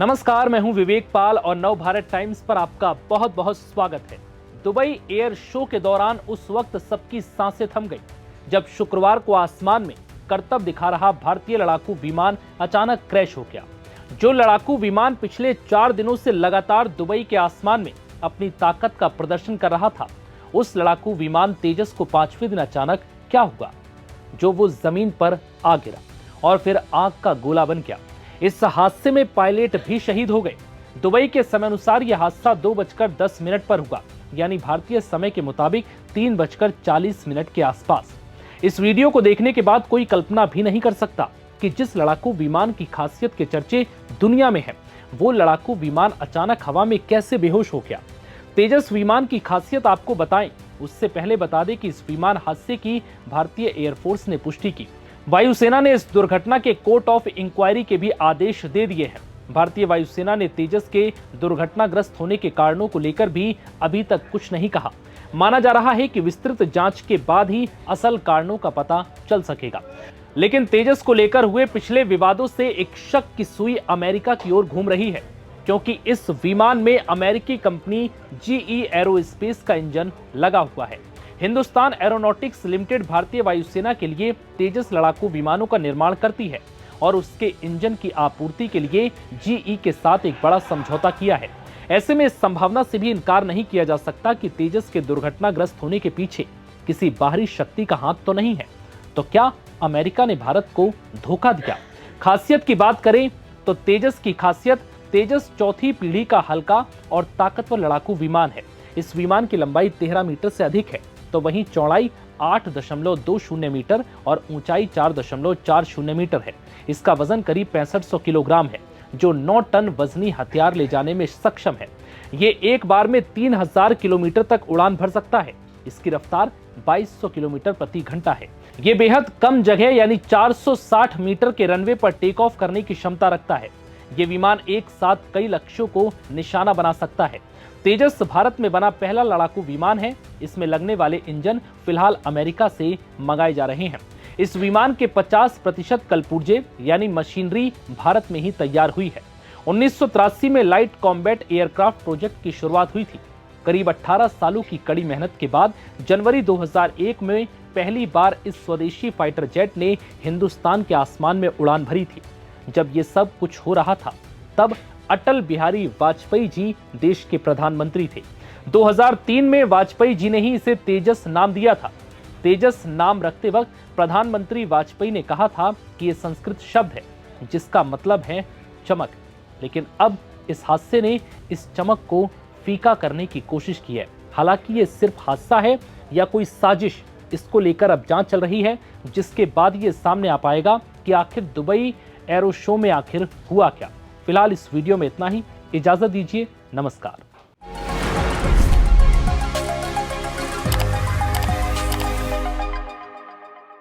नमस्कार, मैं हूं विवेक पाल और नव भारत टाइम्स पर आपका बहुत बहुत स्वागत है। दुबई एयर शो के दौरान उस वक्त सबकी सांसें थम गई जब शुक्रवार को आसमान में करतब दिखा रहा भारतीय लड़ाकू विमान अचानक क्रैश हो गया। जो लड़ाकू विमान पिछले 4 दिनों से लगातार दुबई के आसमान में अपनी ताकत का प्रदर्शन कर रहा था, उस लड़ाकू विमान तेजस को 5वें दिन अचानक क्या हुआ जो वो जमीन पर आ गिरा और फिर आग का गोला बन गया। इस हादसे में पायलट भी शहीद हो गए। दुबई के समय अनुसार यह हादसा 2:10 पर हुआ, यानी भारतीय समय के मुताबिक 3:40 के आसपास। इस वीडियो को देखने के बाद कोई कल्पना भी नहीं कर सकता कि जिस लड़ाकू विमान की खासियत के चर्चे दुनिया में हैं, वो लड़ाकू विमान अचानक हवा में कैसे बेहोश हो गया। तेजस विमान की खासियत आपको बताएं, उससे पहले बता दें कि इस विमान हादसे की भारतीय एयरफोर्स ने पुष्टि की। वायुसेना ने इस दुर्घटना के कोर्ट ऑफ इंक्वायरी के भी आदेश दे दिए हैं। भारतीय वायुसेना ने तेजस के दुर्घटनाग्रस्त होने के कारणों को लेकर भी अभी तक कुछ नहीं कहा। माना जा रहा है कि विस्तृत जांच के बाद ही असल कारणों का पता चल सकेगा। लेकिन तेजस को लेकर हुए पिछले विवादों से एक शक की सुई अमेरिका की ओर घूम रही है, क्योंकि इस विमान में अमेरिकी कंपनी GE एरोस्पेस का इंजन लगा हुआ है। हिंदुस्तान एरोनॉटिक्स लिमिटेड भारतीय वायुसेना के लिए तेजस लड़ाकू विमानों का निर्माण करती है और उसके इंजन की आपूर्ति के लिए GE के साथ एक बड़ा समझौता किया है। ऐसे में इस संभावना से भी इनकार नहीं किया जा सकता कि तेजस के दुर्घटनाग्रस्त होने के पीछे किसी बाहरी शक्ति का हाथ तो नहीं है। तो क्या अमेरिका ने भारत को धोखा दिया? खासियत की बात करें तो तेजस की खासियत, तेजस चौथी पीढ़ी का हल्का और ताकतवर लड़ाकू विमान है। इस विमान की लंबाई 13 मीटर से अधिक है, तो वहीं चौड़ाई 8.20 मीटर और ऊंचाई 4.40 मीटर है। इसका वजन करीब 6500 किलोग्राम है, जो 9 टन वजनी हथियार ले जाने में सक्षम है। ये एक बार में 3000 किलोमीटर तक उड़ान भर सकता है। इसकी रफ्तार 2200 किलोमीटर प्रति घंटा है। ये बेहद कम जगह यानी 460 मीटर के रनवे पर टेक ऑफ करने की क्षमता रखता है। ये विमान एक साथ कई लक्ष्यों को निशाना बना सकता है। तेजस भारत में बना पहला लड़ाकू विमान है। इसमें लगने वाले इंजन फिलहाल अमेरिका से मंगाए जा रहे हैं। इस विमान के 50% कलपुर्जे यानी मशीनरी भारत में ही तैयार हुई है। 1983 में लाइट कॉम्बैट एयरक्राफ्ट प्रोजेक्ट की शुरुआत हुई थी। करीब 18 सालों की कड़ी मेहनत के बाद जनवरी 2001 में पहली बार इस स्वदेशी फाइटर जेट ने हिंदुस्तान के आसमान में उड़ान भरी थी। जब ये सब कुछ हो रहा था, तब अटल बिहारी वाजपेयी जी देश के प्रधानमंत्री थे। 2003 में वाजपेयी जी ने ही इसे तेजस नाम दिया था। तेजस नाम रखते वक्त प्रधानमंत्री वाजपेयी ने कहा था कि यह संस्कृत शब्द है जिसका मतलब है चमक। लेकिन अब इस हादसे ने इस चमक को फीका करने की कोशिश की है। हालांकि ये सिर्फ हादसा है या कोई साजिश, इसको लेकर अब जांच चल रही है, जिसके बाद ये सामने आ पाएगा कि आखिर दुबई एरो शो में आखिर हुआ क्या। फिलहाल इस वीडियो में इतना ही। इजाजत दीजिए, नमस्कार।